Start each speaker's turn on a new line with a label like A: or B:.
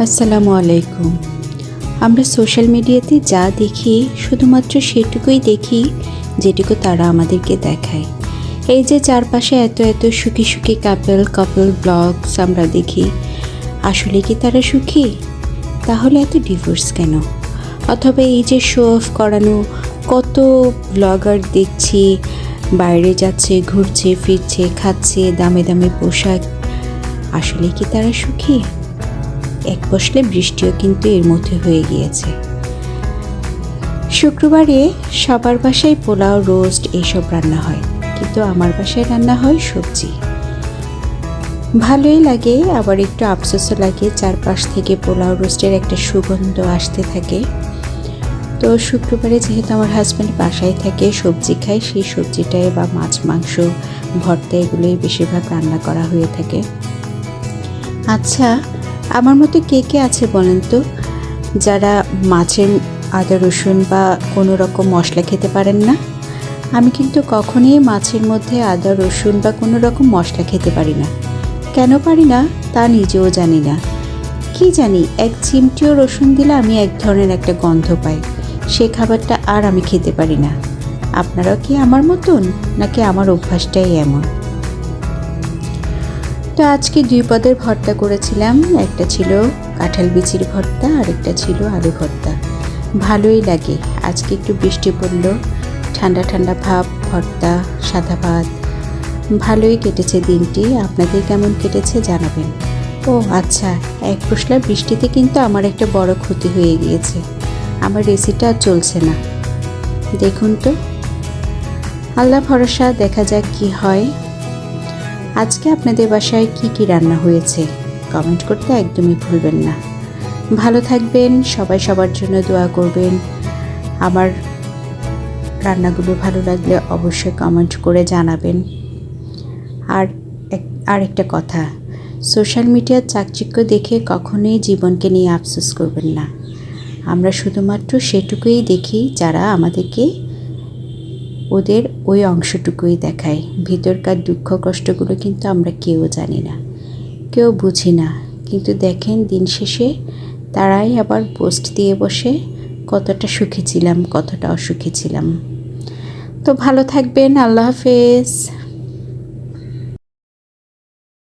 A: আসসালামু আলাইকুম। আমরা সোশ্যাল মিডিয়াতে যা দেখি শুধুমাত্র সেটুকুই দেখি যেটুকু তারা আমাদেরকে দেখায়। এই যে চারপাশে এত এত সুখী সুখী কাপল ব্লগস আমরা দেখি, আসলে কি তারা সুখী? তাহলে এত ডিভোর্স কেন? অথবা এই যে শো অফ করানো কত ব্লগার দেখছি, বাইরে যাচ্ছে, ঘুরছে ফিরছে, খাচ্ছে দামে দামে পোশাক, আসলে কি তারা সুখী? এক পশলা বৃষ্টিও কিন্তু এর মধ্যে হয়ে গিয়েছে। শুক্রবারে সবার বাসায় পোলাও, রোস্ট এইসব রান্না হয়, কিন্তু আমার বাসায় রান্না হয় সবজি। ভালোই লাগে, আবার একটু আফসোসও লাগে। চারপাশ থেকে পোলাও রোস্টের একটা সুগন্ধ আসতে থাকে। তো শুক্রবারে যেহেতু আমার হাজব্যান্ড বাসায় থাকে, সবজি খায়, সেই সবজিটাই বা মাছ মাংস ভর্তা এগুলোই বেশিরভাগ রান্না করা হয়ে থাকে। আচ্ছা, আমার মতো কে কে আছে বলেন তো, যারা মাছের আদা রসুন বা কোনো রকম মশলা খেতে পারেন না? আমি কিন্তু কখনোই মাছের মধ্যে আদা রসুন বা কোনো রকম মশলা খেতে পারি না। কেন পারি না তা নিজেও জানি না। কি জানি, এক চিমটিও রসুন দিলে আমি এক ধরনের একটা গন্ধ পাই, সে খাবারটা আর আমি খেতে পারি না। আপনারাও কি আমার মতন, নাকি আমার অভ্যাসটাই এমন? তো আজকে 2 পদের ভর্তা করেছিলাম। একটা ছিল কাঁঠাল বিচির ভর্তা, আর একটা ছিল আলু ভর্তা। ভালোই লাগে। আজকে একটু বৃষ্টি পড়লো, ঠান্ডা ঠান্ডা ভাব, ভর্তা, সাদা ভাত, ভালোই কেটেছে দিনটি। আপনাদের কেমন কেটেছে জানাবেন। ও আচ্ছা, এক পশলা বৃষ্টিতে কিন্তু আমার একটা বড় ক্ষতি হয়ে গিয়েছে। আমার রেসিটা আর চলছে না। দেখুন তো, আল্লাহ ভরসা, দেখা যাক কি হয়। আজকে আপনাদের বাসায় কি কি রান্না হয়েছে কমেন্ট করতে একদমই ভুলবেন না। ভালো থাকবেন, সবাই সবার জন্য দোয়া করবেন। আমার রান্নাগুলো ভালো লাগলে অবশ্যই কমেন্ট করে জানাবেন। আর একটা কথা, সোশ্যাল মিডিয়ার চাকচিক্য দেখে কখনোই জীবনকে নিয়ে আফসোস করবেন না। আমরা শুধুমাত্র সেটুকুই দেখি যারা আমাদেরকে ওদের ওই অংশটুকুই দেখায়। ভিতরকার দুঃখ কষ্টগুলো কিন্তু আমরা কেউ জানি না, কেউ বুঝি না। কিন্তু দেখেন, দিন শেষে তারাই আবার পোস্ট দিয়ে বসে কতটা সুখী ছিলাম, কতটা অসুখী ছিলাম। তো ভালো থাকবেন, আল্লাহ হাফেজ।